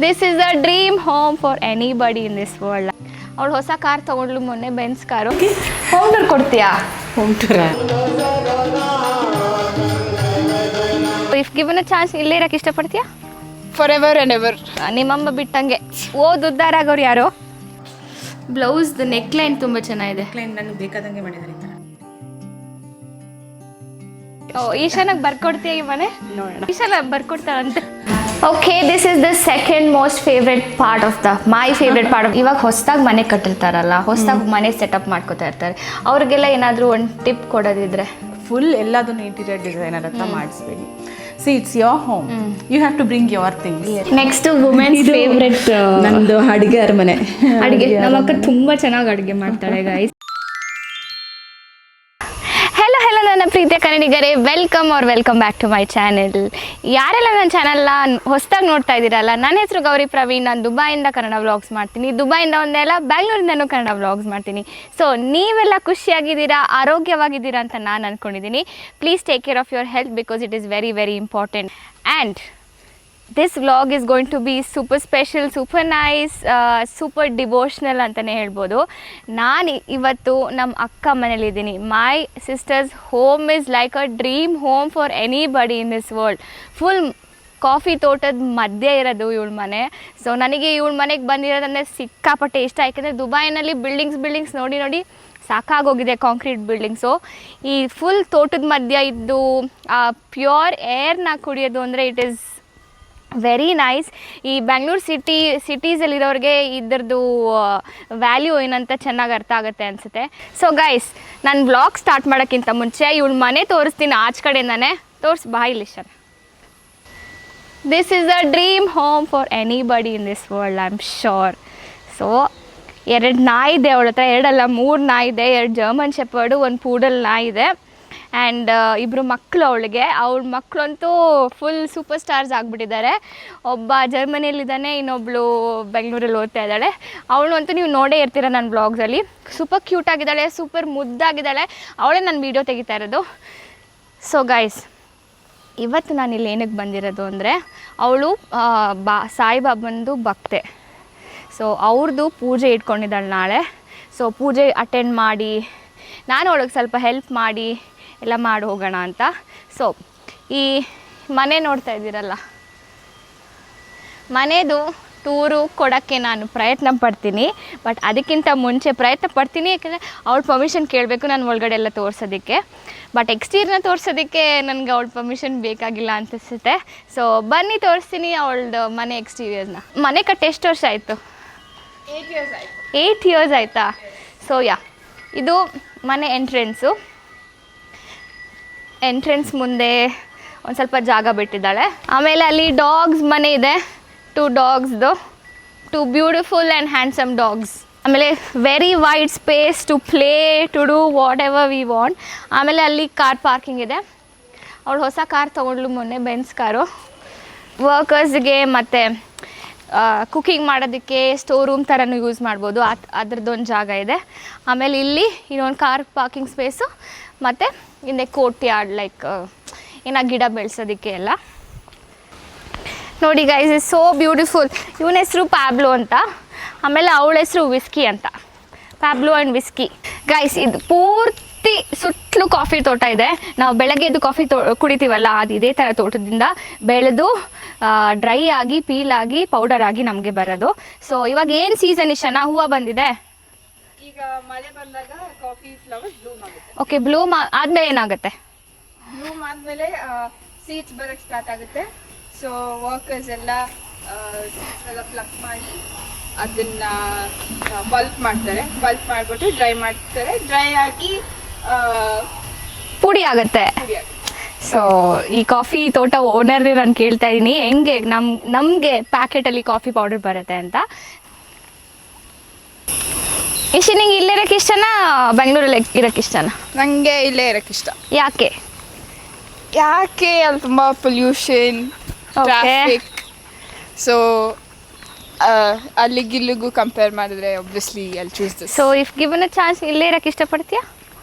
This is a dream home for anybody in this world. ಅವಳು ಹೊಸ car ತೊಗೊಂಡ್ಲು ಮೊನ್ನೆ, ಬೆನ್ಸ್ ಕಾರು. ಹೋಮ್ ಟೂರ್ ಕೊಡ್ತೀಯಾ? ಹೋಮ್ ಟೂರ? ಇಫ್ ಗಿವನ್ ಅ ಚಾನ್ಸ್ ಇಲ್ಲೇ ಇರಕ್ಕೆ ಇಷ್ಟಪಡ್ತೀಯಾ? For ever and ever. ನಿಮ್ಮಮ್ಮ ಬಿಟ್ಟಂಗೆ. ಉದ್ದಾರಾಗೋರು ಯಾರು? ಬ್ಲೌಸ್ದು ನೆಕ್ ಲೈನ್ ತುಂಬ ಚೆನ್ನಾಗಿದೆ. ನನಗೆ ಬೇಕಾದಂಗೆ ಮಾಡಿದ್ದಾರೆ ಈ ಥರ. ಈಶಾನಾಗ ಬರ್ಕೊಡ್ತೀಯ ಈ ಮನೆ? ನೋಡೋಣ. ಈಶಾನ ಬರ್ಕೊಡ್ತಾಳಂತೆ. Okay, this is the second most favourite part of my favourite part of. ಇವಾಗ ಹೊಸದಾಗಿ ಮನೆ ಕಟ್ಟಿರ್ತಾರಲ್ಲ, ಹೊಸದಾಗಿ ಮನೆ ಸೆಟಪ್ ಮಾಡ್ಕೋತಾ ಇರ್ತಾರೆ, ಅವ್ರಿಗೆಲ್ಲ ಏನಾದರೂ ಒಂದು ಟಿಪ್ ಕೊಡೋದಿದ್ರೆ? ಫುಲ್ ಎಲ್ಲದನ್ನು ಇಂಟೀರಿಯರ್ ಡಿಸೈನರ್ ಅಂತ ಮಾಡಿಸ್ಬೇಡಿ. See it's your home, you have to bring your things. Next women's favourite ನಂದು ಅಡುಗೆ ಅರಮನೆ. ಅಡುಗೆ ನಮ್ಮ ಅಕ್ಕ ತುಂಬ ಚೆನ್ನಾಗಿ ಅಡುಗೆ ಮಾಡ್ತಾಳೆ ಗೈಸ್. ಹೆಲೋ ನನ್ನ ಪ್ರೀತಿಯ ಕನ್ನಡಿಗರೇ, welcome back to my channel. ಯಾರೆಲ್ಲ ನನ್ನ ಚಾನಲ್ನ ಹೊಸದಾಗಿ ನೋಡ್ತಾ ಇದ್ದೀರಲ್ಲ, ನನ್ನ ಹೆಸರು ಗೌರಿ ಪ್ರವೀಣ್. ನಾನು ದುಬೈಯಿಂದ ಕನ್ನಡ ವ್ಲಾಗ್ಸ್ ಮಾಡ್ತೀನಿ. ದುಬೈಯಿಂದ ಒಂದೇ ಅಲ್ಲ, ಬ್ಯಾಂಗ್ಳೂರಿಂದನೂ ಕನ್ನಡ ವ್ಲಾಗ್ಸ್ ಮಾಡ್ತೀನಿ. ಸೊ ನೀವೆಲ್ಲ ಖುಷಿಯಾಗಿದ್ದೀರಾ, ಆರೋಗ್ಯವಾಗಿದ್ದೀರಾ ಅಂತ ನಾನು ಅಂದ್ಕೊಂಡಿದ್ದೀನಿ. Please take care of your health because it is very very important. And this vlog is going to be super special, super nice, super devotional ಅಂತಲೇ ಹೇಳ್ಬೋದು. ನಾನು ಇವತ್ತು ನಮ್ಮ ಅಕ್ಕ ಮನೇಲಿದ್ದೀನಿ. My sister's home is like a dream home for anybody in this world. Full coffee ತೋಟದ ಮಧ್ಯೆ ಇರೋದು ಇವಳ ಮನೆ. ಸೊ ನನಗೆ ಇವಳ ಮನೆಗೆ ಬಂದಿರೋದಂದರೆ ಸಿಕ್ಕಾಪಟ್ಟೆ ಇಷ್ಟ. ಯಾಕೆಂದರೆ ದುಬೈನಲ್ಲಿ ಬಿಲ್ಡಿಂಗ್ಸ್ ನೋಡಿ ಸಾಕಾಗೋಗಿದೆ, ಕಾಂಕ್ರೀಟ್ ಬಿಲ್ಡಿಂಗ್ಸು. ಈ ಫುಲ್ ತೋಟದ ಮಧ್ಯೆ ಇದ್ದು ಆ ಪ್ಯೂರ್ ಏರ್ನ ಕುಡಿಯೋದು ಅಂದರೆ ಇಟ್ ಈಸ್ ವೆರಿ ನೈಸ್. ಈ ಬ್ಯಾಂಗ್ಳೂರು ಸಿಟೀಸಲ್ಲಿರೋರಿಗೆ ಇದ್ರದ್ದು ವ್ಯಾಲ್ಯೂ ಏನಂತ ಚೆನ್ನಾಗಿ ಅರ್ಥ ಆಗುತ್ತೆ ಅನಿಸುತ್ತೆ. ಸೊ ಗೈಸ್, ನಾನು ವ್ಲಾಗ್ ಸ್ಟಾರ್ಟ್ ಮಾಡೋಕ್ಕಿಂತ ಮುಂಚೆ ಇವಳು ಮನೆ ತೋರಿಸ್ತೀನಿ ಆಚೆ ಕಡೆಯಿಂದಾನೆ. ಬಾಯಿಲಿ sir. This is a dream home for anybody in this world, I am sure. So 2 ನಾಯಿ ಇದೆ ಅವಳ ಹತ್ರ, 2 ಅಲ್ಲ 3 ನಾಯಿ ಇದೆ. 2 ಜರ್ಮನ್ ಶೆಪರ್ಡು, 1 ಪೂಡಲ್ ನಾಯಿ ಇದೆ. ಆ್ಯಂಡ್ 2 ಮಕ್ಕಳು ಅವಳಿಗೆ. ಅವಳ ಮಕ್ಕಳಂತೂ ಫುಲ್ ಸೂಪರ್ ಸ್ಟಾರ್ಸ್ ಆಗಿಬಿಟ್ಟಿದ್ದಾರೆ. ಒಬ್ಬ ಜರ್ಮನಿಯಲ್ಲಿದ್ದಾನೆ, ಇನ್ನೊಬ್ಳು ಬೆಂಗಳೂರಲ್ಲಿ ಓದ್ತಾ ಇದ್ದಾಳೆ. ಅವಳು ಅಂತೂ ನೀವು ನೋಡೇ ಇರ್ತೀರ ನನ್ನ ಬ್ಲಾಗ್ಸಲ್ಲಿ. Super ಕ್ಯೂಟಾಗಿದ್ದಾಳೆ, super ಮುದ್ದಾಗಿದ್ದಾಳೆ. ಅವಳೇ ನಾನು ವೀಡಿಯೋ ತೆಗಿತಾ ಇರೋದು. ಸೊ ಗೈಸ್, ಇವತ್ತು ನಾನು ಇಲ್ಲಿ ಏನಕ್ಕೆ ಬಂದಿರೋದು ಅಂದರೆ, ಅವಳು ಸಾಯಿಬಾಬಂದು ಭಕ್ತೆ. ಸೊ ಅವ್ರದ್ದು ಪೂಜೆ ಇಟ್ಕೊಂಡಿದ್ದಾಳೆ ನಾಳೆ. ಸೊ ಪೂಜೆ ಅಟೆಂಡ್ ಮಾಡಿ, ನಾನು ಅವಳಿಗೆ ಸ್ವಲ್ಪ ಹೆಲ್ಪ್ ಮಾಡಿ ಎಲ್ಲ ಮಾಡಿ ಹೋಗೋಣ ಅಂತ. ಸೊ ಈ ಮನೆ ನೋಡ್ತಾ ಇದ್ದೀರಲ್ಲ, ಮನೆದು ಟೂರು ಕೊಡೋಕ್ಕೆ ನಾನು ಪ್ರಯತ್ನ ಪಡ್ತೀನಿ. ಬಟ್ ಅದಕ್ಕಿಂತ ಮುಂಚೆ ಪ್ರಯತ್ನ ಪಡ್ತೀನಿ, ಯಾಕಂದರೆ ಅವಳ ಪರ್ಮಿಷನ್ ಕೇಳಬೇಕು ನಾನು ಒಳಗಡೆ ಎಲ್ಲ ತೋರಿಸೋದಕ್ಕೆ. ಬಟ್ ಎಕ್ಸ್ಟೀರಿಯರ್ನ ತೋರಿಸೋದಕ್ಕೆ ನನಗೆ ಅವಳ ಪರ್ಮಿಷನ್ ಬೇಕಾಗಿಲ್ಲ ಅನಿಸುತ್ತೆ. ಸೊ ಬನ್ನಿ ತೋರಿಸ್ತೀನಿ ಅವಳದು ಮನೆ ಎಕ್ಸ್ಟೀರಿಯರ್ನ. ಮನೆ ಕಟ್ಟಿ ಎಷ್ಟು ವರ್ಷ ಆಯಿತು? 8 years ಆಯಿತಾ? ಸೊ ಇದು ಮನೆ ಎಂಟ್ರೆನ್ಸ್ ಮುಂದೆ ಒಂದು ಸ್ವಲ್ಪ ಜಾಗ ಬಿಟ್ಟಿದ್ದಾಳೆ. ಆಮೇಲೆ ಅಲ್ಲಿ ಡಾಗ್ಸ್ ಮನೆ ಇದೆ, 2 ಡಾಗ್ಸ್ದು, 2 ಬ್ಯೂಟಿಫುಲ್ ಆ್ಯಂಡ್ ಹ್ಯಾಂಡ್ಸಮ್ ಡಾಗ್ಸ್. ಆಮೇಲೆ very wide space to play, to do whatever we want. ಆಮೇಲೆ ಅಲ್ಲಿ ಕಾರ್ ಪಾರ್ಕಿಂಗ್ ಇದೆ. ಅವಳು ಹೊಸ ಕಾರ್ ತೊಗೊಂಡ್ಲು ಮೊನ್ನೆ, ಬೆನ್ಸ್ ಕಾರು. ವರ್ಕರ್ಸ್ಗೆ ಮತ್ತು ಕುಕ್ಕಿಂಗ್ ಮಾಡೋದಕ್ಕೆ ಸ್ಟೋರ್ ರೂಮ್ ಥರನೂ ಯೂಸ್ ಮಾಡ್ಬೋದು, ಅದ್ರದ್ದೊಂದು ಜಾಗ ಇದೆ. ಆಮೇಲೆ ಇಲ್ಲಿ ಇನ್ನೊಂದು ಕಾರ್ ಪಾರ್ಕಿಂಗ್ ಸ್ಪೇಸು, ಮತ್ತು ಹಿಂದೆ ಕೋರ್ಟ್ ಯಾರ್ಡ್, ಲೈಕ್ ಏನೋ ಗಿಡ ಬೆಳೆಸೋದಕ್ಕೆ ಎಲ್ಲ. ನೋಡಿ ಗೈಸ್, ಇಸ್ ಸೋ ಬ್ಯೂಟಿಫುಲ್. ಇವನ ಹೆಸರು ಪ್ಯಾಬ್ಲೋ ಅಂತ, ಆಮೇಲೆ ಅವಳ ಹೆಸರು ವಿಸ್ಕಿ ಅಂತ. Pablo and whisky. ಗೈಸ್, ಇದು ಪೂರ್ತಿ ಸುತ್ತಲೂ ಕಾಫಿ ತೋಟ ಇದೆ. ನಾವು ಬೆಳಗ್ಗೆ ಎದ್ದು ಕಾಫಿ ಕುಡಿತೀವಲ್ಲ, ಅದು ಇದೇ ಥರ ತೋಟದಿಂದ ಬೆಳೆದು ಡ್ರೈ ಆಗಿ, ಪೀಲ್ ಆಗಿ, ಪೌಡರ್ ಆಗಿ ನಮಗೆ ಬರೋದು. ಸೊ ಇವಾಗ ಏನು ಸೀಸನ್ ಇಷ್ಟನಾ? ಹೂವು ಬಂದಿದೆ. ಈಗ ಮಳೆ ಬಂದಾಗ ಕಾಫಿ ಫ್ಲವರ್ಸ್ ಬ್ಲೂಮ್ ಆಗುತ್ತೆ. ಓಕೆ, ಬ್ಲೂಮ್ ಆದಮೇಲೆ ಏನಾಗುತ್ತೆ? ಬ್ಲೂಮ್ ಆದಮೇಲೆ ಸೀಡ್ಸ್ ಬರೋಕ್ಕೆ ಸ್ಟಾರ್ಟ್ ಆಗುತ್ತೆ. ಸೊ ವರ್ಕರ್ಸ್ ಎಲ್ಲ ಸೀಡ್ಸ್ ಎಲ್ಲ ಪ್ಲಕ್ ಮಾಡಿ ಅದನ್ನ ಪಲ್ಪ್ ಮಾಡ್ತಾರೆ. ಪಲ್ಪ್ ಮಾಡಿಬಿಟ್ಟು ಡ್ರೈ ಮಾಡ್ತಾರೆ. ಡ್ರೈ ಆಗಿ ಪುಡಿ ಆಗುತ್ತೆ. ಸೊ ಈ ಕಾಫಿ ತೋಟ ಓನರ್ ನಾನು ಕೇಳ್ತಾ ಇದ್ದೀನಿ, ಹೆಂಗೆ ನಮಗೆ ಪ್ಯಾಕೆಟಲ್ಲಿ ಕಾಫಿ ಪೌಡರ್ ಬರುತ್ತೆ ಅಂತ. ಇಷ್ಟು ನಿಂಗೆ ಇಲ್ಲೇ ಇರೋಕ್ಕೆ ಇಷ್ಟನಾ, ಬೆಂಗಳೂರಲ್ಲಿ ಇರೋಕ್ಕೆ ಇಷ್ಟನಾ? ನನಗೆ ಇಲ್ಲೇ ಇರೋಕ್ಕೆ ಇಷ್ಟ. ಯಾಕೆ ಅಲ್ಲಿ ತುಂಬ ಪೊಲ್ಯೂಷನ್, ಟ್ರಾಫಿಕ್. ಸೊ ಅಲ್ಲಿಗಿಲ್ಲಿಗೂ ಕಂಪೇರ್ ಮಾಡಿದ್ರೆ ಒಬ್ವಿಯಸ್ಲಿ ಅಲ್ಲಿ choose this. So if given a chance ಇಲ್ಲೇ ಇರೋಕ್ಕೆ ಇಷ್ಟಪಡ್ತೀಯಾ?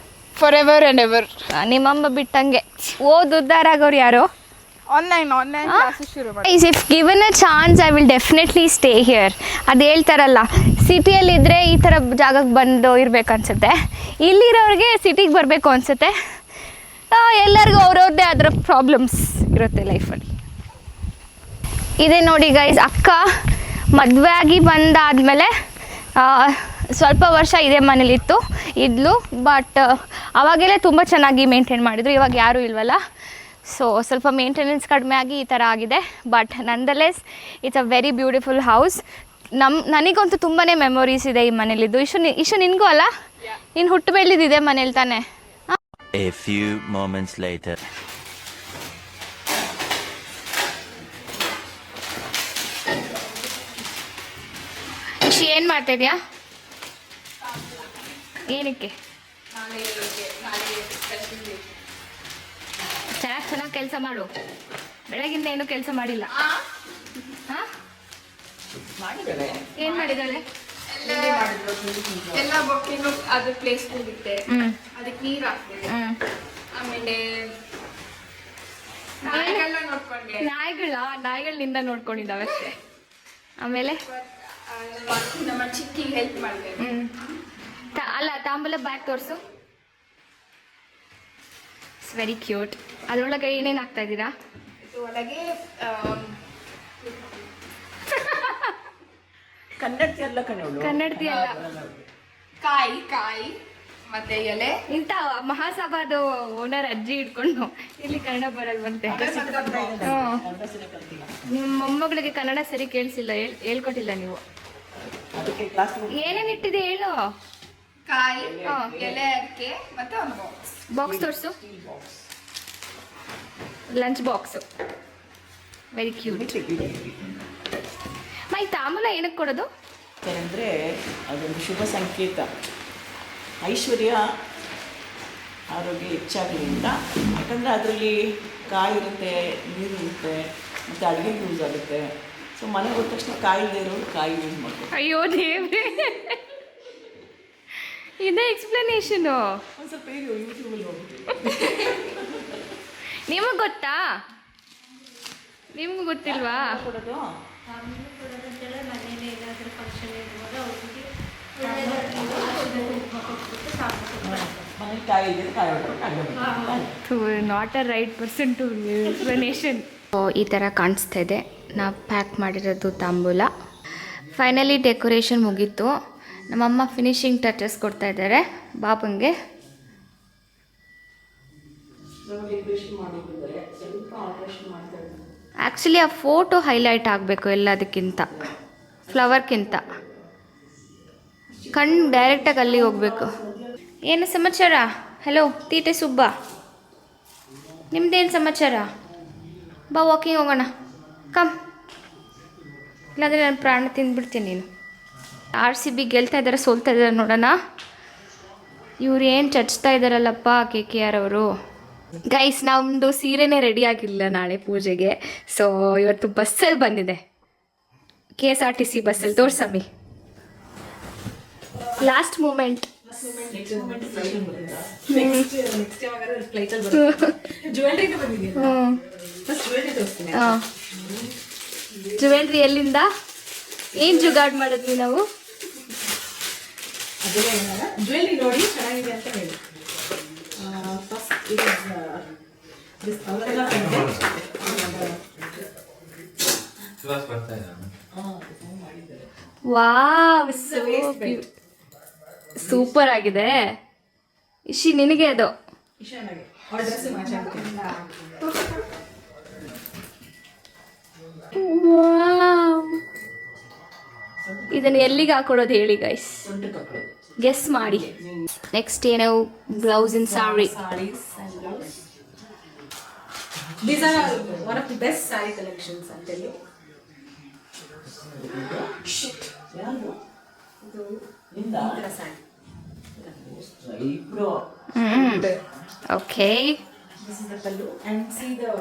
For ever and ever. ನಿಮ್ಮಮ್ಮ ಬಿಟ್ಟಂಗೆ. ಉದ್ದಾರಾಗೋರು ಯಾರು? ಆನ್ಲೈನ್ ಕ್ಲಾಸಸ್ ಶುರು ಮಾಡಿ. Guys, if given a chance, I will definitely stay here. ಅದು ಹೇಳ್ತಾರಲ್ಲ, ಸಿಟಿಯಲ್ಲಿದ್ದರೆ ಈ ಥರ ಜಾಗಕ್ಕೆ ಬಂದು ಇರ್ಬೇಕು ಅನ್ಸುತ್ತೆ, ಇಲ್ಲಿರೋರಿಗೆ ಸಿಟಿಗೆ ಬರಬೇಕು ಅನಿಸುತ್ತೆ. ಎಲ್ಲರಿಗೂ ಅವ್ರವ್ರದ್ದೇ ಅದರ ಪ್ರಾಬ್ಲಮ್ಸ್ ಇರುತ್ತೆ ಲೈಫಲ್ಲಿ. ಇದೆ ನೋಡಿ ಗೈಸ್, ಅಕ್ಕ ಮದುವೆ ಆಗಿ ಬಂದಾದಮೇಲೆ ಸ್ವಲ್ಪ ವರ್ಷ ಇದೇ ಮನೇಲಿತ್ತು ಇದ್ಲು, ಬಟ್ ಅವಾಗೆಲ್ಲ ತುಂಬ ಚೆನ್ನಾಗಿ ಮೇಂಟೈನ್ ಮಾಡಿದರು. ಇವಾಗ ಯಾರೂ ಇಲ್ವಲ್ಲ, ಸೊ ಸ್ವಲ್ಪ ಮೇಂಟೆನೆನ್ಸ್ ಕಡಿಮೆ ಆಗಿ ಈ ಥರ ಆಗಿದೆ. But nonetheless it's a very beautiful house. ನನಗಂತೂ ತುಂಬಾ ಮೆಮೊರೀಸ್ ಇದೆ ಈ ಮನೇಲಿದ್ದು. ಇಶು ನಿನಗೂ ಅಲ್ಲ, ನೀನು ಹುಟ್ಟು ಬೆಳೆದಿದೆ ಮನೇಲಿ ತಾನೆ. A few moments later. Ishu ಏನು ಮಾಡ್ತಾಯಿದ್ಯಾ? ಏನಕ್ಕೆ? ಚೆನ್ನಾಗಿ ಕೆಲಸ ಮಾಡು. ಬೆಳಗಿಂದ ಏನು ಕೆಲಸ ಮಾಡಿಲ್ಲ. ಹಾಂ, ಏನು ಮಾಡಿದ್ದಾಳೆ? ಎಲ್ಲ ಬೊಕ್ಕೆನೂ ಅದ್ರ ಪ್ಲೇಸ್ ಹೋಗುತ್ತೆ, ಅದಕ್ಕೆ ನೀರು ಹಾಕ್ತಿದೆ. ಆಮೇಲೆ ನಾಯಿಗಳನ್ನ ನೋಡ್ಕೊಂಡೆ. ನಾಯಿಗಳಿಂದ ನೋಡ್ಕೊಂಡಿದ್ದಾವೆ ಅಷ್ಟೇ. ಆಮೇಲೆ ನಮ್ಮ ಚಿಕ್ಕಿಗೆ ಹೆಲ್ಪ್ ಮಾಡಿದೆ. ಅಲ್ಲ, ತಾಂಬೂಲ ಬ್ಯಾಗ್ ತೋರಿಸು. It's very cute. ಅದರೊಳಗೆ ಏನೇನು ಹಾಕ್ತಾ ಇದ್ದೀರಾ? ಒಳಗೆ ಕನ್ನಡತಿ ಅಲ್ಲ, ಕನ್ನಡತಿ ಅಲ್ಲ, ಕಾಯಿ ಮತ್ತೆ ಎಲೆ. ಇಂಥ ಮಹಾಸಭಾದ ಓನರ್ ಅಜ್ಜಿ ಇಟ್ಕೊಂಡು ಇಲ್ಲಿ ಕನ್ನಡ ಬರಲ್ವಂತೆ. ನಿಮ್ಮ ಮೊಮ್ಮಗಳಿಗೆ ಕನ್ನಡ ಸರಿ ಕೇಳಿಸಿಲ್ಲ, ಹೇಳ್ಕೊಟ್ಟಿಲ್ಲ ನೀವು. ಏನೇನು ಇಟ್ಟಿದೆ ಹೇಳು. ಕಾಯಿ, ಎಲೆ, ಅಡಿಕೆ ಮತ್ತೆ ಒಂದು ಬಾಕ್ಸ್ ತೋರಿಸು. Lunch box, very cute. My ತಾಂಬೂಲ ಏನಕ್ಕೆ ಕೊಡೋದು? ಅಂದರೆ ಅದೊಂದು ಶುಭ ಸಂಕೇತ. ಐಶ್ವರ್ಯ ಆರೋಗ್ಯ ಹೆಚ್ಚಾಗಲಿ ಅಂತ. ಯಾಕಂದರೆ ಅದರಲ್ಲಿ ಕಾಯಿ ಇರುತ್ತೆ, ನೀರು ಇರುತ್ತೆ, ಮತ್ತು ಅಡುಗೆಗೆ ಯೂಸ್ ಆಗುತ್ತೆ. ಸೊ ಮನೆಗೆ ಹೋದ ತಕ್ಷಣ ಕಾಯಿ ಇರೋರು ಕಾಯಿ ಯೂಸ್ ಮಾಡ್ತಾರೆ. ಅಯ್ಯೋ ದೇವ್ರೆ, ಇದೇ ಎಕ್ಸ್ಪ್ಲನೇಷನು. ಒಂದು ಸ್ವಲ್ಪ ಯೂಟ್ಯೂಬಲ್ಲಿ ಹೋಗ್ತೀವಿ. ನಿಮಗೆ ಗೊತ್ತಾ? ನಿಮ್ಗೂ ಗೊತ್ತಿಲ್ವಾ? ಕೊಡೋದು ಮನೇಲಿ ಕಾಯಿ ಇದೆ, ಕಾಯಿ ಹೊಡೆದ್ರೆ not a right person to explanation. ಈ ಥರ ಕಾಣಿಸ್ತಾ ಇದೆ ನಾವು ಪ್ಯಾಕ್ ಮಾಡಿರೋದು ತಾಂಬೂಲ. ಫೈನಲಿ ಡೆಕೋರೇಷನ್ ಮುಗೀತು. ನಮ್ಮಮ್ಮ ಫಿನಿಶಿಂಗ್ ಟಚಸ್ ಕೊಡ್ತಾ ಇದ್ದಾರೆ ಬಾಬಂಗೆ. ಆ್ಯಕ್ಚುಲಿ ಆ ಫೋಟೋ ಹೈಲೈಟ್ ಆಗಬೇಕು ಎಲ್ಲದಕ್ಕಿಂತ, ಫ್ಲವರ್ಗಿಂತ. ಕಣ್ಣು ಡೈರೆಕ್ಟಾಗಿ ಅಲ್ಲಿಗೆ ಹೋಗಬೇಕು. ಏನು ಸಮಾಚಾರ? ಹಲೋ ತೀಟೆ ಸುಬ್ಬ, ನಿಮ್ದೇನು ಸಮಾಚಾರ? ಬಾ ವಾಕಿಂಗ್ ಹೋಗೋಣ, ಕಮ್. ಇಲ್ಲಾಂದರೆ ನಾನು ಪ್ರಾಣ ತಿಂದ್ಬಿಡ್ತೀನಿ. ನೀನು RCB ಗೆಲ್ತಾ ಇದ್ದಾರೆ, ಸೋಲ್ತಾ ಇದ್ದಾರೆ ನೋಡೋಣ. ಇವ್ರು ಏನು ಚಚ್ತಾ ಇದ್ದಾರಲ್ಲಪ್ಪ KKR ಅವರು. ಗೈಸ್, ನಮ್ಮದು ಸೀರೆನೇ ರೆಡಿ ಆಗಿಲ್ಲ ನಾಳೆ ಪೂಜೆಗೆ. ಸೊ ಇವತ್ತು ಬಸ್ಸಲ್ಲಿ ಬಂದಿದೆ, KSRTC ಬಸ್ಸಲ್ಲಿ. ತೋರ್ಸಮ್ಮಿ ಲಾಸ್ಟ್ ಮೂಮೆಂಟ್. ಜುವೆಲ್ರಿ ಎಲ್ಲಿಂದ? ಏನು ಜುಗಾಡ್ ಮಾಡಿದ್ವಿ ನಾವು? ಜ್ಯುವೆಲ್ರಿ ನೋಡಿ ಚೆನ್ನಾಗಿದೆ ಅಂತ ಹೇಳಿ. ವಾವ್, ಸೂಪರ್ ಆಗಿದೆ. ಇಶಿ ನಿನಗೆ ಅದು ಇದನ್ನು ಎಲ್ಲಿಗೆ ಹಾಕೊಡೋದು ಹೇಳಿ ಗೈಸ್, ಗೆಸ್ ಮಾಡಿ. ನೆಕ್ಸ್ಟ್ ಏನೋ blouse in sorry. These are one of the best saree collections, I'll tell you. Okay. This is the pallu, and see the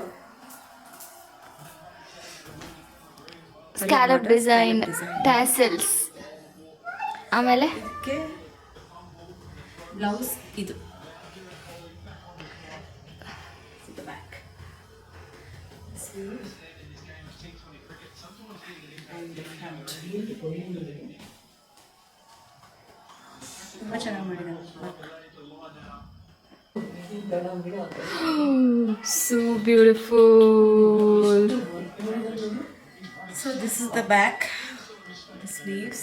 scallop design, tassels. ಆಮೇಲೆ ಇದಕ್ಕೆ ಬ್ಲೌಸ್ ಇದು ಬ್ಯಾಕ್. ತುಂಬ ಚೆನ್ನಾಗಿ ಮಾಡಿದ್ದಾರೆ. So beautiful. So this is the back, the sleeves,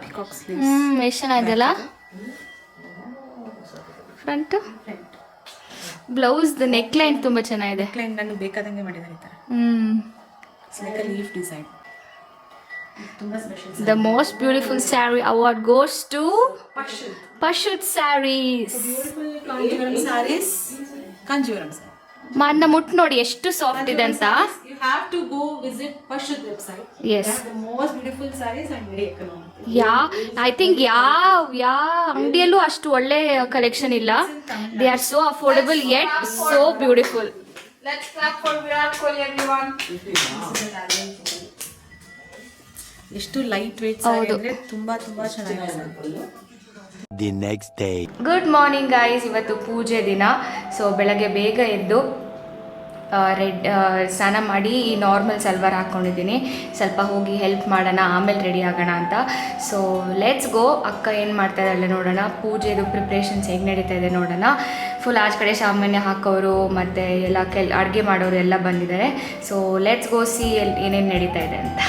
peacock sleeves. ಎಷ್ಟು ಚೆನ್ನಾಗಿದೆಯಲ್ಲ front. Blouse neck line ತುಂಬ ಚೆನ್ನಾಗಿದೆ. ಕ್ಲೈಂಟ್ ನನಗೆ ಬೇಕಾದಂಗೆ ಮಾಡಿದ್ದಾರೆ ಈ ಥರ. It's like a leaf design. ತುಂಬ special. The most beautiful saree award goes to Pashut Sarees. Kanjeevaram sarees. Kanjeevaram saree. ಅನ್ನ ಮುಟ್ಟು ನೋಡಿ ಎಷ್ಟು ಸಾಫ್ಟ್ ಇದೆ ಅಂತ. You have to go visit Pashut website. Yes. They have the most beautiful sarees and very economical. I think ಯಾವ ಅಂಗಡಿಯಲ್ಲೂ ಅಷ್ಟು ಒಳ್ಳೆ ಕಲೆಕ್ಷನ್ ಇಲ್ಲ. They are so affordable yet so beautiful. Let's clap for Virat Kohli, everyone. ಎಷ್ಟು light weight sari ಹೌದು. ಅಂದ್ರೆ ತುಂಬಾ ಚೆನ್ನಾಗಿದೆ. The next day. Good morning guys. ಇವತ್ತು ಪೂಜೆ ದಿನ. ಸೊ ಬೆಳಗ್ಗೆ ಬೇಗ ಎದ್ದು ಸ್ನಾನ ಮಾಡಿ ಈ ನಾರ್ಮಲ್ ಸಲ್ವಾರ್ ಹಾಕ್ಕೊಂಡಿದ್ದೀನಿ. ಸ್ವಲ್ಪ ಹೋಗಿ ಹೆಲ್ಪ್ ಮಾಡೋಣ, ಆಮೇಲೆ ರೆಡಿ ಆಗೋಣ ಅಂತ. So let's go. ಅಕ್ಕ ಏನು ಮಾಡ್ತಾ ಇದ್ದಾಳೆ ನೋಡೋಣ. ಪೂಜೆದು ಪ್ರಿಪ್ರೇಷನ್ಸ್ ಹೇಗೆ ನಡೀತಾ ಇದೆ ನೋಡೋಣ. ಫುಲ್ ಆಚೆ ಕಡೆ ಸಾಮಾನ್ಯ ಹಾಕೋರು ಮತ್ತು ಎಲ್ಲ ಅಡುಗೆ ಮಾಡೋರು ಎಲ್ಲ ಬಂದಿದ್ದಾರೆ. ಸೊ ಲೆಟ್ಸ್ ಗೋ ಸಿ ಏನೇನು ನಡೀತಾ ಇದೆ ಅಂತ.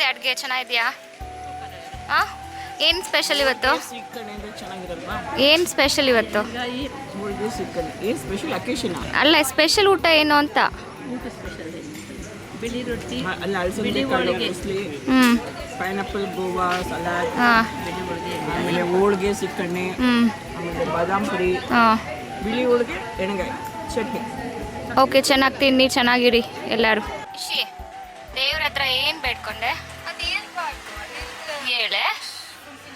ಅಡುಗೆ ಚೆನ್ನಾಗಿದೆಯಾ? ಏನು ಸ್ಪೆಷಲ್ ಇವತ್ತು? ಏನು ಸ್ಪೆಷಲ್ ಇವತ್ತು? ಅಲ್ಲ, ಸ್ಪೆಷಲ್ ಊಟ ಏನು ಅಂತ. ಬಿಳಿ ರೊಟ್ಟಿ, ಅಲ್ಲ ಅಲಸಂದೆ ಕಾಳು ಉಸ್ಲಿ, ಪೈನಾಪಲ್ ಗೋವಾ ಸಲಾಡ್, ಆಮೇಲೆ ಹೋಳಿಗೆ ಸಿಕ್ಕಣ್ಣೆ, ಆಮೇಲೆ ಬಾದಾಮ್ ಪುರಿ, ಬಿಳಿ ಹೋಳಿಗೆ, ಎಣ್ಣೆಗಾಯಿ ಚಟ್ನಿ. ಓಕೆ, ಚೆನ್ನಾಗಿ ತಿನ್ನಿ, ಚೆನ್ನಾಗಿರಿ ಎಲ್ಲರೂ. ದೇವ್ರ ಹತ್ರ ಏನು ಬೇಡ್ಕೊಂಡೆ ಹೇಳೆ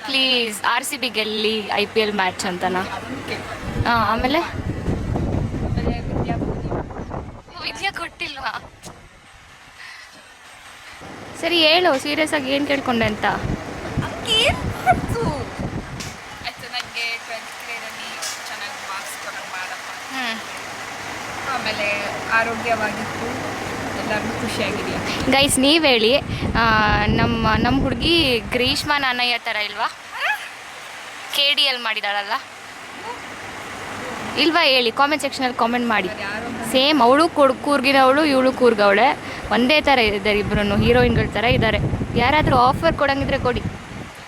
ಪ್ಲೀಸ್. RCB ಗೆಲ್ಲಿ IPL ಮ್ಯಾಚ್ ಅಂತನಾ? ಆಮೇಲೆ ವಿದ್ಯಾ ಕೊಟ್ಟಿಲ್ವಾ? ಸರಿ ಹೇಳು, ಸೀರಿಯಸ್ ಆಗಿ ಏನು ಕೇಳ್ಕೊಂಡೆ ಅಂತ. ನನಗೆ 12th ಗ್ರೇಡಲ್ಲಿ ಚೆನ್ನಾಗಿ ಮಾರ್ಕ್ಸ್ ಕೊಡೋದು ಮಾಡಪ್ಪ. ಆಮೇಲೆ ಆರೋಗ್ಯವಾಗಿತ್ತು, ಎಲ್ಲರಿಗೂ ಖುಷಿಯಾಗಿದೆಯಾ. ಗೈಸ್ ನೀವು ಹೇಳಿ, ನಮ್ಮ ಹುಡುಗಿ ಗ್ರೀಷ್ಮಾ ನಾನಯ್ಯ ಥರ ಇಲ್ವಾ? KDL ಮಾಡಿದಾಳಲ್ಲ ಇಲ್ವಾ? ಹೇಳಿ, ಕಾಮೆಂಟ್ ಸೆಕ್ಷನಲ್ಲಿ ಕಾಮೆಂಟ್ ಮಾಡಿ. ಸೇಮ್ ಅವಳು ಕೂರ್ಗಿನವಳು, ಇವಳು ಕೂರ್ಗವಳೆ, ಒಂದೇ ಥರ ಇದ್ದಾರೆ ಇಬ್ಬರು, ಹೀರೋಯಿನ್ಗಳ ಥರ ಇದ್ದಾರೆ. ಯಾರಾದರೂ ಆಫರ್ ಕೊಡಂಗಿದ್ರೆ ಕೊಡಿ.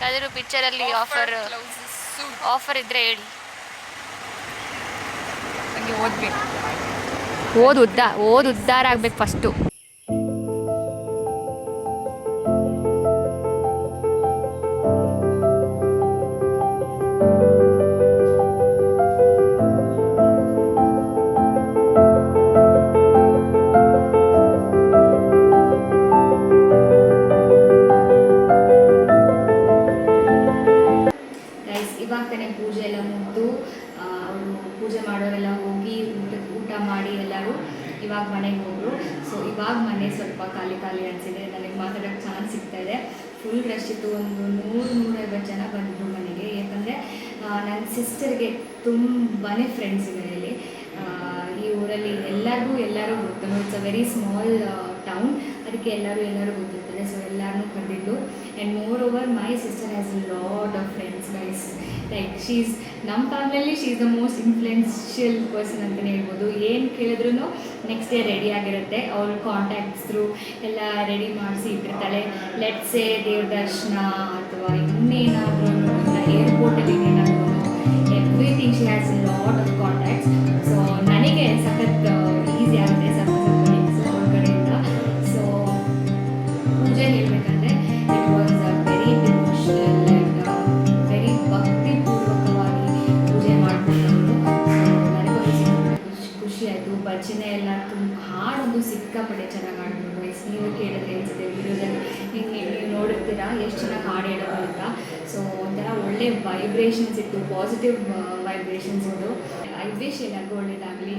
ಯಾವ್ದಾದ್ರು ಪಿಕ್ಚರಲ್ಲಿ ಆಫರ್ ಇದ್ದರೆ ಹೇಳಿ. ನನಗೆ ಓದಬೇಕು, ಓದು ಉದ್ಧಾರ ಆಗ್ಬೇಕು ಫಸ್ಟು. ಇವಾಗ ತಾನೇ ಪೂಜೆ ಎಲ್ಲ ಮುಗಿದು ಅವರು ಪೂಜೆ ಮಾಡೋರೆಲ್ಲ ಹೋಗಿ ಊಟ ಮಾಡಿ ಎಲ್ಲರೂ ಇವಾಗ ಮನೆಗೆ ಹೋದರು. ಸೊ ಇವಾಗ ಮನೆ ಸ್ವಲ್ಪ ಖಾಲಿ ಅನಿಸಿದೆ. ನನಗೆ ಮಾತಾಡೋಕ್ಕೆ ಚಾನ್ಸ್ ಸಿಗ್ತಾ ಇದೆ. ಫುಲ್ ರಶ್ ಇತ್ತು. ಒಂದು 100-150 ಜನ ಬಂದಿದ್ರು ಮನೆಗೆ. ಯಾಕಂದರೆ ನನ್ನ ಸಿಸ್ಟರ್ಗೆ ತುಂಬಾ ಫ್ರೆಂಡ್ಸ್ ಇದ್ದಾರೆ ಇಲ್ಲಿ ಈ ಊರಲ್ಲಿ. ಎಲ್ಲರೂ ಗೊತ್ತು. It's a very small town, ಅದಕ್ಕೆ ಎಲ್ಲರೂ ಗೊತ್ತಿರ್ತಾರೆ. ಸೊ ಎಲ್ಲರನ್ನೂ ಕರೆದಿದ್ದು. And moreover my sister has lot of friends guys. Like she's ನಮ್ಮ ಫ್ಯಾಮಿಲಿಯಲ್ಲಿ she's the most influential person ಅಂತಲೇ ಹೇಳ್ಬೋದು. ಏನು ಕೇಳಿದ್ರು ನೆಕ್ಸ್ಟ್ ಡೇ ರೆಡಿ ಆಗಿರುತ್ತೆ. ಅವ್ರ ಕಾಂಟ್ಯಾಕ್ಟ್ಸ್ ಥ್ರೂ ಎಲ್ಲ ರೆಡಿ ಮಾಡಿಸಿ ಇಟ್ಟಿರ್ತಾಳೆ. ಲೆಟ್ಸೇ ದೇವ್ರ ದರ್ಶನ ಅಥವಾ ಇನ್ನೇನಾದರೂ ಏರ್ಪೋರ್ಟಲ್ಲಿ ಇನ್ನೇನಾದರೂ everything she has lot of contacts. So ನನಗೆ ಸಖತ್ ಈಸಿ ಆಗುತ್ತೆ ಸ್ವಲ್ಪ ಹೊರಗಡೆಯಿಂದ. ಸೊ ಪೂಜೆ ಹೇಳಬೇಕಂದ್ರೆ it was very devotional and very ಭಕ್ತಿಪೂರ್ವಕವಾಗಿ ಪೂಜೆ ಮಾಡ್ತಿದ್ದವರು. ನನಗೂ ಖುಷಿ ಆಯಿತು. ಭಜನೆ ಎಲ್ಲ ಹಾಡೋದು ಸಿಕ್ಕಾಪಟ್ಟೆ ಚೆನ್ನಾಗಿ ಹಾಡಿದ್ರು. ನೀವು ಕೇಳಿದ್ರೆ ಅನಿಸುತ್ತೆ ವಿಡಿಯೋದಲ್ಲಿ ಹಿಂಗೆ ನೀವು ನೋಡುತ್ತೀರಾ ಎಷ್ಟು ಚೆನ್ನಾಗಿ ಹಾಡು ಹೇಳೋದು ಅಂತ. ಸೊ ಒಂಥರ ಒಳ್ಳೆ ವೈಬ್ರೇಷನ್ಸ್ ಇತ್ತು, ಪಾಸಿಟಿವ್ ವೈಬ್ರೇಷನ್ಸ್ ಇತ್ತು. ಐ ವಿಶ್ ಎಲ್ಲರಿಗೂ ಒಳ್ಳೇದಾಗಲಿ.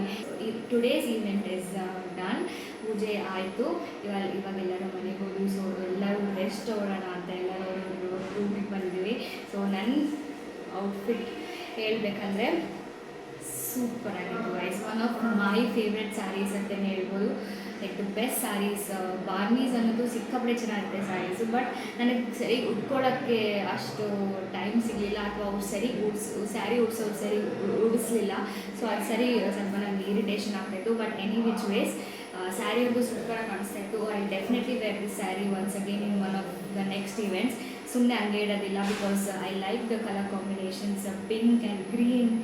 Today's event is done. ಪೂಜೆ ಆಯಿತು. ಇವಾಗೆಲ್ಲರೂ ಮನೆಗೆ ಹೋಗಿ ಸೊ ಎಲ್ಲರೂ ರೆಸ್ಟ್ ತಗೊಳ್ಳೋಣ ಅಂತ ಎಲ್ಲರೂ ರೂಮಿಗೆ ಬಂದಿದ್ದೀವಿ. ಸೊ ನನ್ನ ಔಟ್ಫಿಟ್ ಹೇಳ್ಬೇಕಂದ್ರೆ ಸೂಪರ್ ಆಗಿತ್ತು guys. One of my favourite sarees ಅಂತಲೇ ಹೇಳ್ಬೋದು. Like the best sarees. ಬಾರ್ನೀಸ್ ಅನ್ನೋದು ಸಿಕ್ಕಾಪಟ್ಟೆ ಚೆನ್ನಾಗಿರುತ್ತೆ ಸ್ಯಾರೀಸು. ಬಟ್ ನನಗೆ ಸರಿ ಉಟ್ಕೊಳ್ಳೋಕ್ಕೆ ಅಷ್ಟು ಟೈಮ್ ಸಿಗಲಿಲ್ಲ, ಅಥವಾ ಅವ್ರು ಸರಿ ಸ್ಯಾರಿ ಉಡ್ಸೋರು ಸರಿ ಉಡಿಸ್ಲಿಲ್ಲ. ಸೊ ಅದು ಸರಿ ಸ್ವಲ್ಪ ನನಗೆ ಇರಿಟೇಷನ್ ಆಗ್ತಾಯಿತ್ತು. But any which ways sari ಒಂದು ಸೂಪರಾಗಿ ಕಾಣಿಸ್ತಾ ಇತ್ತು. I definitely wear this sari once again in one of the next events. ಸುಮ್ಮನೆ ಹಂಗೆ ಇಡೋದಿಲ್ಲ, because I like the colour combinations pink and green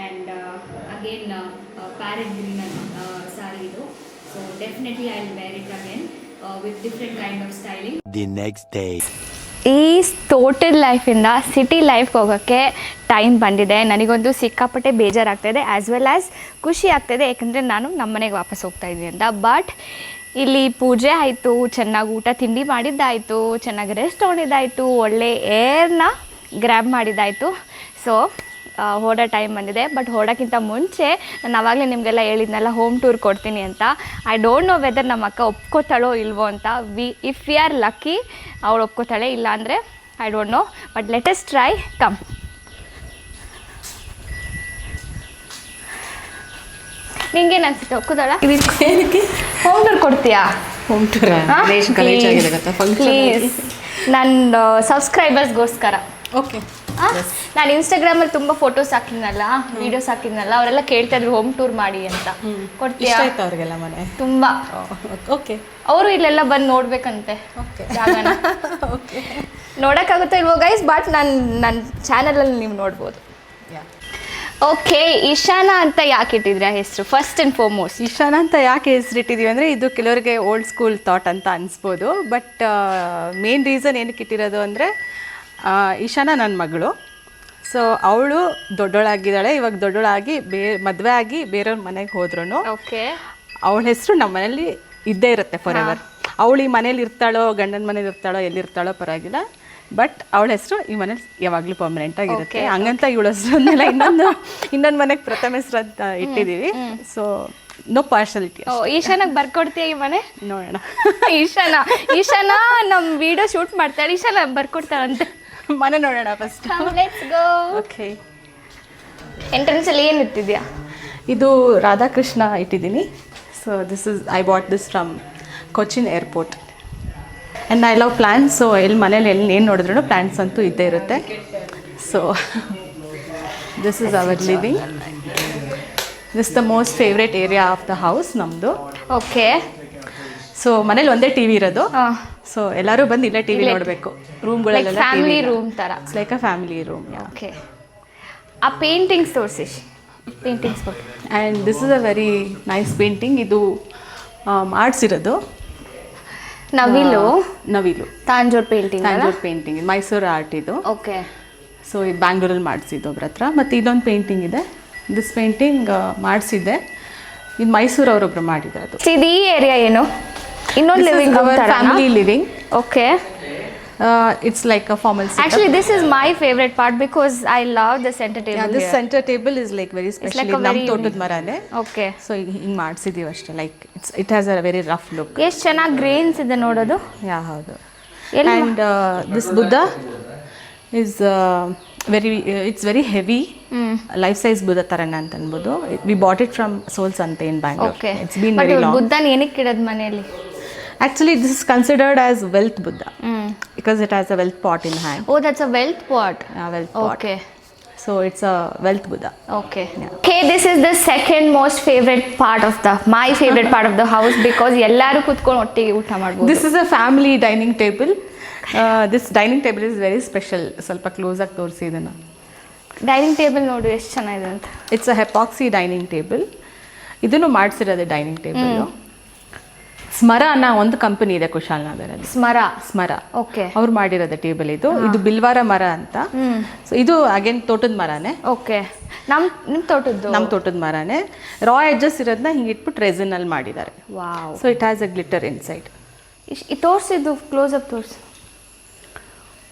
and again parrot green sari ಇದು. So definitely I will wear it again with different kind of styling. The next day. ಈ ತೋಟದ ಲೈಫಿಂದ city ಲೈಫ್ಗೆ ಹೋಗೋಕ್ಕೆ time ಬಂದಿದೆ. ನನಗೊಂದು ಸಿಕ್ಕಾಪಟ್ಟೆ ಬೇಜಾರಾಗ್ತಾಯಿದೆ, ಆ್ಯಸ್ ವೆಲ್ ಆ್ಯಸ್ ಖುಷಿ ಆಗ್ತಾಯಿದೆ, ಯಾಕಂದರೆ ನಾನು ನಮ್ಮ ಮನೆಗೆ ವಾಪಸ್ ಹೋಗ್ತಾಯಿದ್ದೀನಿ ಅಂತ. ಬಟ್ ಇಲ್ಲಿ ಪೂಜೆ ಆಯಿತು, ಚೆನ್ನಾಗಿ ಊಟ ತಿಂಡಿ ಮಾಡಿದ್ದಾಯಿತು, ಚೆನ್ನಾಗಿ ರೆಸ್ಟ್ ತೊಗೊಂಡಿದ್ದಾಯಿತು, ಒಳ್ಳೆ ಏರ್ನ ಗ್ರ್ಯಾಬ್ ಮಾಡಿದ್ದಾಯಿತು. ಸೊ ಹೊರಡೋ ಟೈಮ್ ಬಂದಿದೆ. ಬಟ್ ಹೊರಡೋಕ್ಕಿಂತ ಮುಂಚೆ ನಾನು ಆವಾಗಲೇ ನಿಮಗೆಲ್ಲ ಹೇಳಿದ್ನಲ್ಲ ಹೋಮ್ ಟೂರ್ ಕೊಡ್ತೀನಿ ಅಂತ. ಐ ಡೋಂಟ್ ನೋ ವೆದರ್ ನಮ್ಮ ಅಕ್ಕ ಒಪ್ಕೋತಾಳೋ ಇಲ್ವೋ ಅಂತ. ಇಫ್ ವಿ ಆರ್ ಲಕ್ಕಿ ಅವಳು ಒಪ್ಕೋತಾಳೆ, ಇಲ್ಲ ಅಂದರೆ I don't know. But let us try. Come. ನಿಂಗೇನು ಅನ್ಸುತ್ತೆ, ಒಪ್ಕೋತಾಳ? ಹೋಮ್ ಟೂರ್ ಕೊಡ್ತೀಯಾ? ಹೋಮ್ ಟೂರ್ ಪ್ಲೀಸ್, ನನ್ನ ಸಬ್ಸ್ಕ್ರೈಬರ್ಸ್ಗೋಸ್ಕರ. ಓಕೆ. ನಾನು ಇನ್ಸ್ಟಾಗ್ರಾಮಲ್ಲಿ ತುಂಬ ಫೋಟೋಸ್ ಹಾಕಿದ್ನಲ್ಲ, ವೀಡಿಯೋಸ್ ಹಾಕಿದ್ನಲ್ಲ, ಅವರೆಲ್ಲ ಕೇಳ್ತಾ ಇದ್ರು ಹೋಮ್ ಟೂರ್ ಮಾಡಿ ಅಂತ. ಕೊಡ್ತೀಯಾ? ಅವ್ರಿಗೆಲ್ಲ ಮನೆ ತುಂಬ. ಓಕೆ. ಅವರು ಇಲ್ಲೆಲ್ಲ ಬಂದು ನೋಡ್ಬೇಕಂತೆ ಜಾಗನ. ನೋಡೋಕ್ಕಾಗುತ್ತೋ ಇಲ್ವೋ ಗೈಸ್, ಬಟ್ ನನ್ನ ಚಾನಲಲ್ಲಿ ನೀವು ನೋಡ್ಬೋದು. ಓಕೆ, ಇಶಾನ ಅಂತ ಯಾಕೆ ಇಟ್ಟಿದ್ರೆ ಹೆಸರು? ಫಸ್ಟ್ ಆ್ಯಂಡ್ ಫಾರ್ಮೋಸ್ಟ್ ಇಶಾನ ಅಂತ ಯಾಕೆ ಹೆಸರಿಟ್ಟಿದ್ದೀವಿ ಅಂದರೆ ಇದು ಕೆಲವರಿಗೆ ಓಲ್ಡ್ ಸ್ಕೂಲ್ ಥಾಟ್ ಅಂತ ಅನಿಸ್ಬೋದು. ಬಟ್ ಮೇನ್ ರೀಸನ್ ಏನಕ್ಕೆ ಇಟ್ಟಿರೋದು ಅಂದರೆ ಇಶಾನ ನನ್ನ ಮಗಳು. ಸೊ ಅವಳು ದೊಡ್ಡೋಳಾಗಿದ್ದಾಳೆ. ಇವಾಗ ದೊಡ್ಡೋಳಾಗಿ ಮದುವೆ ಆಗಿ ಬೇರೆಯವ್ರ ಮನೆಗೆ ಹೋದ್ರೂ ಓಕೆ, ಅವಳ ಹೆಸರು ನಮ್ಮ ಮನೇಲಿ ಇದ್ದೇ ಇರುತ್ತೆ ಫಾರ್ ಎವರ್. ಅವಳು ಈ ಮನೇಲಿ ಇರ್ತಾಳೋ ಗಂಡನ ಮನೇಲಿ ಇರ್ತಾಳೋ ಎಲ್ಲಿರ್ತಾಳೋ ಪರವಾಗಿಲ್ಲ, ಬಟ್ ಅವಳ ಹೆಸರು ಈ ಮನೇಲಿ ಯಾವಾಗಲೂ ಪರ್ಮನೆಂಟ್ ಆಗಿರುತ್ತೆ. ಹಂಗಂತ ಇವಳ ಹೆಸರನ್ನೆಲ್ಲ ಇನ್ನೊಂದು ಮನೆಗೆ ಪ್ರಥಮ ಹೆಸರು ಅಂತ ಇಟ್ಟಿದ್ದೀವಿ. So no partiality. ಈಶಾನಾಗ ಬರ್ಕೊಡ್ತೀಯ ಈ ಮನೆ? ನೋಡೋಣ. ಈಶಾನ ನಮ್ಮ ವಿಡಿಯೋ ಶೂಟ್ ಮಾಡ್ತಾಳೆ. ಈಶಾನ ಬರ್ಕೊಡ್ತಾಳಂತೆ. ಮನೆ ನೋಡೋಣ first. Let's go. Okay. Entrance ಅಲ್ಲಿ ಏನು ಇಟ್ಟಿದ್ಯಾ? ಇದು ರಾಧಾಕೃಷ್ಣ ಇಟ್ಟಿದ್ದೀನಿ. So this is I bought this from Cochin airport. And I love plants. So ಮನೇಲಿ ಏನು ನೋಡಿದ್ರು ಪ್ಲ್ಯಾಂಟ್ಸ್ ಅಂತೂ ಇದ್ದೇ ಇರುತ್ತೆ. So this is our living. This the most favourite area of the house ನಮ್ಮದು. ಓಕೆ. ಸೊ ಮನೇಲಿ ಒಂದೇ ಟಿವಿ ಇರೋದು. ಸೊ ಎಲ್ಲರೂ ಬಂದು ಇಲ್ಲೇ ಟಿವಿ ನೋಡಬೇಕು. ರೂಮ್ಗಳೆಲ್ಲ ಫ್ಯಾಮಿಲಿ ರೂಮ್ ಥರ. It's like a family room. Okay. ಆ ಪೇಂಟಿಂಗ್ಸ್ ತೋರಿಸಿ. ಪೇಂಟಿಂಗ್ಸ್ ಕೊಟ್ಟು. And this is a very nice painting. ಇದು ಮಾಡಿಸಿರೋದು ನವಿಲು Tanjore painting. Painting Mysuru art ಇದು. ಓಕೆ. ಸೊ ಇದು ಬ್ಯಾಂಗ್ಳೂರಲ್ಲಿ ಮಾಡಿಸಿದ್ದು ಒಬ್ರ ಹತ್ರ. ಮತ್ತು ಇದೊಂದು ಪೇಂಟಿಂಗ್ ಇದೆ. ದಿಸ್ ಪೇಂಟಿಂಗ್ ಮಾಡಿಸಿದ್ದೆ. ಇದು ಮೈಸೂರು ಅವರೊಬ್ರು ಮಾಡಿದ್ದಾರೆ. ಅದು ಇದು ಈ ಏರಿಯಾ ಏನು? ಇನ್ನೊಂದು living family living. Okay. It's like a formal setup. Actually, this is my favorite part because I love the center table. Yeah, this here. center table is like very special. like a ನಮ್ಮ very ತೋಟದ ಮರನೇ. Okay. So ಹಿಂಗೆ ಮಾಡಿಸಿದ್ದೀವಿ ಅಷ್ಟೇ. Like it has a very rough look. ಎಷ್ಟು ಚೆನ್ನಾಗಿ grains ಇದೆ ನೋಡೋದು. ಯಾ ಹೌದು. ಎಲ್ಲಿ? And this Buddha is it's very heavy. Life size Buddha ಥರನೇ ಅಂತ ಅನ್ಬೋದು. We bought it from Soul Sante in Bangalore. Okay. It's been very long. ಬುದ್ಧನ ಏನಕ್ಕೆ ಇಡೋದು ಮನೆಯಲ್ಲಿ? Actually, this is considered as wealth Buddha because it has a wealth pot in hand. Oh, that's a wealth pot. Wealth pot. Okay. So it's a wealth Buddha. Okay. Okay, this is the second most favorite part of my favorite part of the house because ಎಲ್ಲರೂ ಕೂತ್ಕೊಂಡು ಒಟ್ಟಿಗೆ ಊಟ ಮಾಡ್ಬೋದು. This is a family dining table. This dining table is very special. ಸ್ವಲ್ಪ ಕ್ಲೋಸಾಗಿ ತೋರಿಸಿ ಇದನ್ನು. Dining table ನೋಡು ಎಷ್ಟು ಚೆನ್ನಾಗಿದೆ ಅಂತ. It's a epoxy dining table. ಇದನ್ನು ಮಾಡಿಸಿರೋದು ಡೈನಿಂಗ್ ಟೇಬಲ್. ಸ್ಮರ ಅನ್ನೋ ಒಂದು ಕಂಪನಿ ಇದೆ ಕುಶಾಲನಗರಲ್ಲಿ. ಸ್ಮರ ಓಕೆ. ಅವ್ರು ಮಾಡಿರೋದು ಟೇಬಲ್ ಇದು. ಇದು ಬಿಲ್ವಾರ ಮರ ಅಂತ. ಸೊ ಇದು ಅಗೇನ್ ತೋಟದ ಮರನೇ. ಓಕೆ. ನಿಮ್ಮ ತೋಟದ ಮರನೇ. ರಾ ಎಡ್ಜಸ್ ಇರೋದನ್ನ ಹಿಂಗೆ ಇಟ್ಬಿಟ್ಟು ರೆಸಿನ್ ಅಲ್ಲಿ ಮಾಡಿದ್ದಾರೆ. Wow. So it has a glitter inside. ತೋರಿಸಿದ್ದು ಕ್ಲೋಸ್ ಅಪ್ ತೋರಿಸಿ.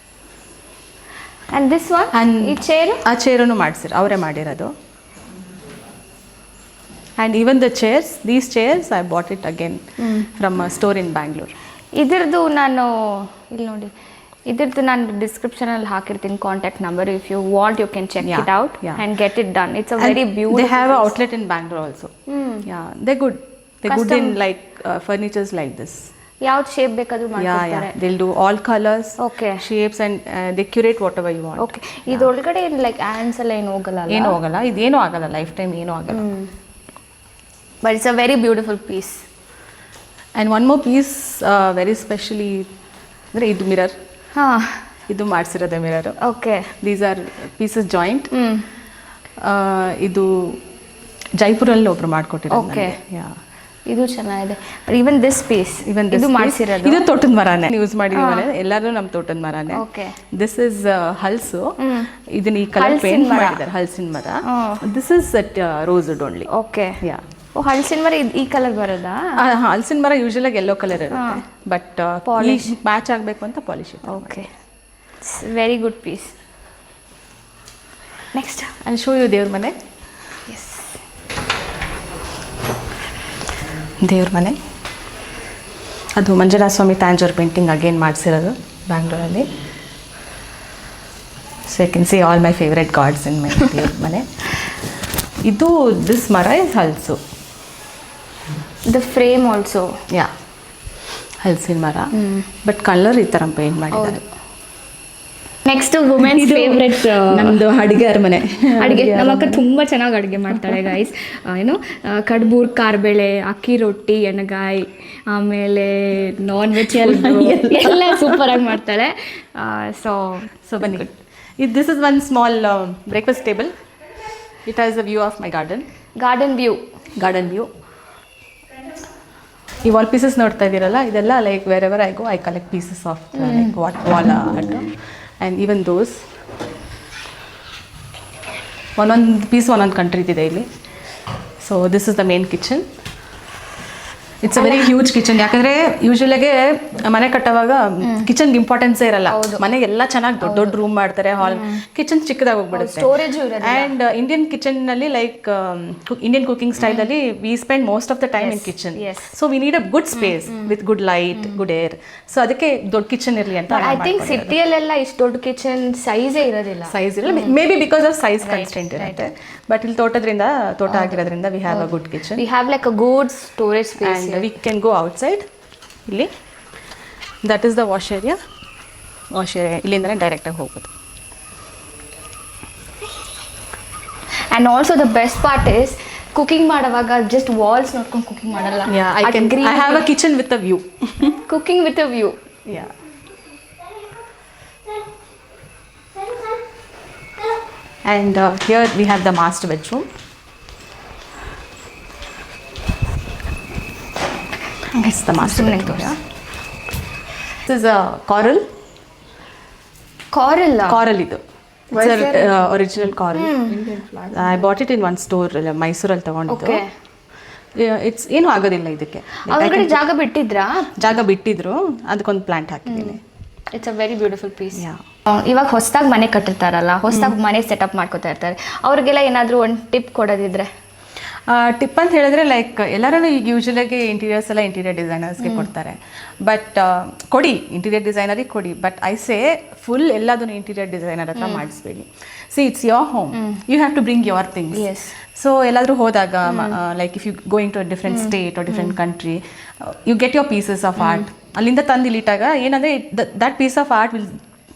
ಆ್ಯಂಡ್ ದಿಸ್ ಒನ್ ಈ ಚೇರು. ಆ ಚೇರನ್ನು ಮಾಡಿಸಿರು ಅವರೇ ಮಾಡಿರೋದು. And even the chairs, these chairs I bought it again from a store in Bangalore. ಇದ್ರದ್ದು ನಾನು ಇಲ್ಲಿ ನೋಡಿ, ಇದ್ರದ್ದು ನಾನು ಡಿಸ್ಕ್ರಿಪ್ಷನಲ್ಲಿ ಹಾಕಿರ್ತೀನಿ contact number. If you want you can check it out and get it done. It's a very beautiful. They have a outlet in Bangalore also. They good in like furnitures like this. ಯಾವ್ದು shape ಬೇಕಾದ್ರೂ ಮಾಡ್ತಾರೆ. They'll do all colors, okay, shapes and they curate whatever you want. Okay. ಇದೊಳಗಡೆ like ants ಎಲ್ಲ ಏನು ಹೋಗಲ್ಲ. ಇದೇನು ಆಗಲ್ಲ, life time ಏನೂ ಆಗಲ್ಲ. But it's a very beautiful piece. And one more piece very specially ಅಂದರೆ ಇದು ಮಿರರ್. ಇದು ಮಾಡಿಸಿರೋದೆ mirror. Okay. These are pieces joint. ಇದು ಜೈಪುರಲ್ಲಿ ಒಬ್ರು ಮಾಡಿಕೊಟ್ಟಿರೋದು. ಓಕೆ. ಇದು ಚೆನ್ನಾಗಿದೆ. ಈವನ್ ದಿಸ್ ಪೀಸ್ ಇದು ಮಾಡಿಸಿರೋದು. ಇದು ತೋಟದ ಮರನೇ ಯೂಸ್ ಮಾಡಿದೀವಿ. ಎಲ್ಲರೂ ನಮ್ಮ ತೋಟದ ಮರನೇ. ಓಕೆ. ದಿಸ್ ಇಸ್ ಹಲ್ಸು. ಇದನ್ನ ಈ ಕಲರ್ ಪೇಂಟ್ ಮಾಡಿದ್ದಾರೆ, ಹಲ್ಸಿನ ಮರ. This is rosewood only. Okay. ಹಲಸಿನ ಮರ ಈ ಕಲರ್ ಬರೋದಾ? ಹಲಸಿನ ಮರ ಯೂಶಲಾಗಿ ಯೆಲ್ಲೋ ಕಲರ್ ಇರುತ್ತೆ, ಬಟ್ ಪಾಲಿಶ್ ಮ್ಯಾಚ್ ಆಗಬೇಕು ಅಂತ polish. Okay. Very good piece. Next I show you ದೇವ್ರ ಮನೆ. ದೇವ್ರ ಮನೆ ಅದು ಮಂಜುನಾಥ ಸ್ವಾಮಿ ತಾಂಜೋರ್ ಪೇಂಟಿಂಗ್ ಅಗೇನ್ ಮಾಡಿಸಿರೋದು ಬ್ಯಾಂಗ್ಳೂರಲ್ಲಿ. So you can see all my favourite gods in my ದೇವ್ರ ಮನೆ. ಇದು ದಿಸ್ ಮರ ಇಸ್ ಹಲ್ಸು. ದ ಫ್ರೇಮ್ ಆಲ್ಸೋ ಹಲ್ಸಿನ ಮರ, ಬಟ್ ಕಲರ್ ಈ ಥರ ಪೇಂಟ್ ಮಾಡಿದ್ದಾರೆ. ನೆಕ್ಸ್ಟ್ ವುಮೆನ್ಸ್ ಫೇವ್ರೆಟ್ ನಮ್ಮದು ಅಡುಗೆಯವ್ರ ಮನೆ. ಅಡುಗೆ ನಮ್ಮ ಅಕ್ಕ ತುಂಬ ಚೆನ್ನಾಗಿ ಅಡುಗೆ ಮಾಡ್ತಾಳೆ ಗೈಸ್. ಏನು ಕಡ್ಬೂರ್ ಕಾರ್ಬೇಳೆ, ಅಕ್ಕಿ ರೊಟ್ಟಿ, ಎಣ್ಣೆಗಾಯಿ, ಆಮೇಲೆ ನಾನ್ ವೆಜ್ ಎಲ್ಲ ಸೂಪರಾಗಿ ಮಾಡ್ತಾಳೆ. ಸೊ ಬನ್ನಿ. This is one small breakfast table. It has a view of my garden view. ಈ ವಾಲ್ ಪೀಸಸ್ ನೋಡ್ತಾ ಇದ್ದೀರಲ್ಲ, ಇದೆಲ್ಲ like wherever I go I collect pieces of like wall art. And even those ಒಂದೊಂದು piece ಒಂದೊಂದು ಕಂಟ್ರಿದಿದೆ ಇಲ್ಲಿ. So this is the main kitchen. It's a very huge kitchen. ಯಾಕಂದರೆ ಯೂಶಲಾಗೆ ಮನೆ ಕಟ್ಟೋವಾಗ ಕಿಚನ್ಗೆ ಇಂಪಾರ್ಟೆನ್ಸೇ ಇರಲ್ಲ. ಮನೆಗೆ ಎಲ್ಲ ಚೆನ್ನಾಗಿ ದೊಡ್ಡ ದೊಡ್ಡ ರೂಮ್ ಮಾಡ್ತಾರೆ, ಹಾಲ್. ಕಿಚನ್ ಚಿಕ್ಕದಾಗಿ ಹೋಗ್ಬಿಡುತ್ತೆ. ಆ್ಯಂಡ್ ಇಂಡಿಯನ್ ಕಿಚನ್ನಲ್ಲಿ ಲೈಕ್ ಇಂಡಿಯನ್ ಕುಕಿಂಗ್ ಸ್ಟೈಲಲ್ಲಿ we spend most of the time in kitchen. So we need a good space with good light, good air. So ಅದಕ್ಕೆ ದೊಡ್ಡ ಕಿಚನ್ ಇರಲಿ ಅಂತ. ಐ ಥಿಂಕ್ ಸಿಟಿಯಲ್ಲೆಲ್ಲ ಇಷ್ಟು ದೊಡ್ಡ ಕಿಚನ್ ಸೈಜೇ ಇರೋದಿಲ್ಲ. Maybe because of size constant ಇರುತ್ತೆ. ಬಟ್ ಇಲ್ಲಿ ತೋಟ ಆಗಿರೋದ್ರಿಂದ we have a good kitchen. We have like a good storage space. We can go outside. ಇಲ್ಲಿ that is the wash area. ಇಲ್ಲಿಂದನೇ ಡೈರೆಕ್ಟಾಗಿ ಹೋಗ್ಬೋದು. And also the best part is cooking ಮಾಡುವಾಗ just walls ನೋಡ್ಕೊಂಡು cooking ಮಾಡಲ್ಲ. I have a kitchen with a view. Cooking with a view. Yeah. And here we have the master bedroom. It's the master bedroom. This is a coral. Coral ಇದು. It's a original coral. I bought it in one store ಮೈಸೂರಲ್ಲಿ ತಗೊಂಡಿದ್ದು. It's ಏನೂ ಆಗೋದಿಲ್ಲ ಇದಕ್ಕೆ. ಅವರಿಗೆ ಜಾಗ ಬಿಟ್ಟಿದ್ರು, ಅದಕ್ಕೊಂದು ಪ್ಲಾಂಟ್ ಹಾಕಿದ್ದೀನಿ. It's a very beautiful piece. ಇವಾಗ ಹೊಸದಾಗಿ ಮನೆ ಕಟ್ಟಿರ್ತಾರಲ್ಲ, ಹೊಸದಾಗಿ ಮನೆ ಸೆಟಪ್ ಮಾಡ್ಕೋತಾ ಇರ್ತಾರೆ, ಅವ್ರಿಗೆಲ್ಲ ಏನಾದರೂ ಒಂದು ಟಿಪ್ ಕೊಡೋದಿದ್ರೆ? ಟಿಪ್ ಅಂತ ಹೇಳಿದ್ರೆ ಲೈಕ್ ಎಲ್ಲರೂ ಈಗ ಯೂಶಲಾಗಿ ಇಂಟೀರಿಯರ್ಸ್ ಎಲ್ಲ ಇಂಟೀರಿಯರ್ ಡಿಸೈನರ್ಸ್ಗೆ ಕೊಡ್ತಾರೆ. ಬಟ್ ಕೊಡಿ, ಇಂಟೀರಿಯರ್ ಡಿಸೈನರಿಗೆ ಕೊಡಿ. ಬಟ್ ಐ ಸೇ ಫುಲ್ ಎಲ್ಲದನ್ನು ಇಂಟೀರಿಯರ್ ಡಿಸೈನರ್ ಹತ್ರ ಮಾಡಿಸ್ಬೇಡಿ. See it's your home, you have to bring your things. So ಎಲ್ಲಾದರೂ ಹೋದಾಗ like if you going to a different state or different country, you get your pieces of art. ಅಲ್ಲಿಂದ ತಂದು ಇಲ್ಲಿಟ್ಟಾಗ ಏನಂದರೆ that piece of art will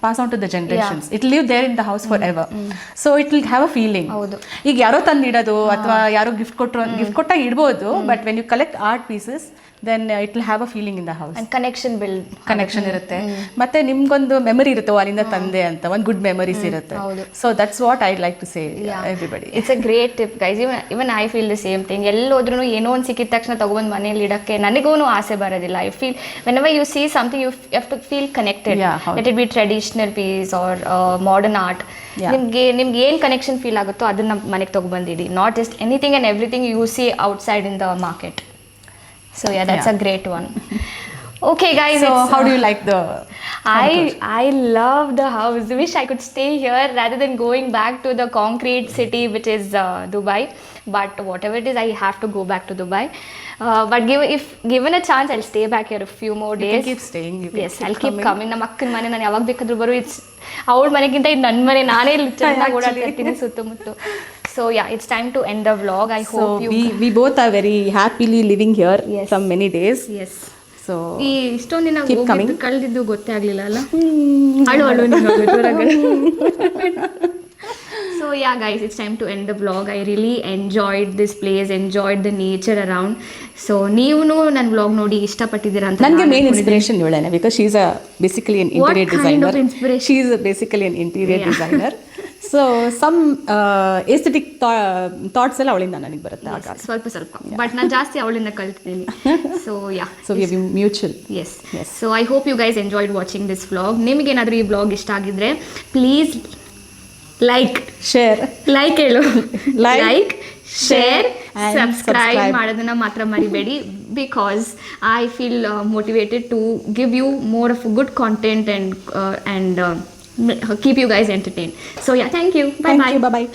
pass on to the generations. It live there in the house forever. So it will have a feeling. ಹೌದು. ಈಗ ಯಾರೋ ತಂದಿಡೋದು ಅಥವಾ ಯಾರೋ ಗಿಫ್ಟ್ ಕೊಟ್ಟಾಗ ಇಡ್ಬೋದು, but when you collect art pieces then it will have a feeling in the house. Connection ಇರುತ್ತೆ, ಮತ್ತೆ ನಿಮ್ಗೊಂದು ಮೆಮರಿ ಇರುತ್ತೆ ಅಲ್ಲಿಂದ ತಂದೆ ಅಂತ, ಒಂದು ಗುಡ್ ಮೆಮರೀಸ್ ಇರುತ್ತೆ. So that's what I like to say everybody. It's a great tip guys. Even I feel the same thing. ಎಲ್ಲೋದ್ರೂ ಏನೋ ಒಂದು ಸಿಕ್ಕಿದ ತಕ್ಷಣ ತಗೊಬಂದು ಮನೇಲಿ ಇಡಕ್ಕೆ ನನಗೂ ಆಸೆ ಬರೋದಿಲ್ಲ. I feel whenever you see something you have to feel connected. Let it be traditional piece or modern art. ನಿಮ್ಗೆ ಏನು ಕನೆಕ್ಷನ್ ಫೀಲ್ ಆಗುತ್ತೋ ಅದನ್ನ ಮನೆಗೆ ತಗೊಬಂದಿಡಿ. Not just anything and everything you see outside in the market. So yeah, that's a great one. Okay guys, so how do you like the I love the house. Wish I could stay here rather than going back to the concrete city which is Dubai, but whatever it is I have to go back to Dubai. But if given a chance I'll stay back here a few more days. You can keep staying. Yes, I'll keep coming. ನಮ್ಮ ಅಕ್ಕನ ಮನೆ ನಾನು ಯಾವಾಗ ಬೇಕಾದ್ರೂ ಬರೋ. It's ಅವಳ ಮನೆಗಿಂತ ಇದು ನನ್ನ ಮನೆ. ನಾನೇ ಚೆನ್ನಾಗಿ ಓಡಾಡ್ತಿರ್ತೀನಿ ಸುತ್ತಮುತ್ತ. So yeah, it's time to end the vlog. I hope we both are very happily living here some many days. Yes. So ಈ ಇಷ್ಟೊಂದು ದಿನ keep coming. ಕಳೆದಿದ್ದು ಗೊತ್ತೇ ಆಗಲಿಲ್ಲ ಅಲ್ಲ. ಅಳು So yeah guys, it's time to end the vlog. I really enjoyed this place, enjoyed the nature around. So ನೀವು ನನ್ನ vlog ನೋಡಿ ಇಷ್ಟಪಟ್ಟಿದ್ದೀರಾ ಅಂತ. ನನಗೆ ಮೇನ್ ಇನ್ಸ್ಪಿರೇಷನ್ ಇವಳೇನೆ, because she is basically an interior designer. What kind of inspiration? She is basically an interior designer. So some aesthetic thoughts ಎಲ್ಲ ಅವಳಿಂದ ನನಗೆ ಬರುತ್ತೆ ಆಗ ಸ್ವಲ್ಪ ಬಟ್ ನಾನು ಜಾಸ್ತಿ ಅವಳಿಂದ ಕಲ್ತಿದ್ದೀನಿ. So yeah, so we have mutual. Yes. So I hope you guys enjoyed watching this vlog. ನಿಮಗೇನಾದರೂ ಈ ವ್ಲಾಗ್ ಇಷ್ಟ ಆಗಿದ್ರೆ ಪ್ಲೀಸ್ ಲೈಕ್ ಹೇಳು ಲೈಕ್ ಶೇರ್ ಸಬ್ಸ್ಕ್ರೈಬ್ ಮಾಡೋದನ್ನ ಮಾತ್ರ ಮರಿಬೇಡಿ. Because I feel motivated to give you more of good content and keep you guys entertained. So yeah, thank you. Bye bye. Bye bye.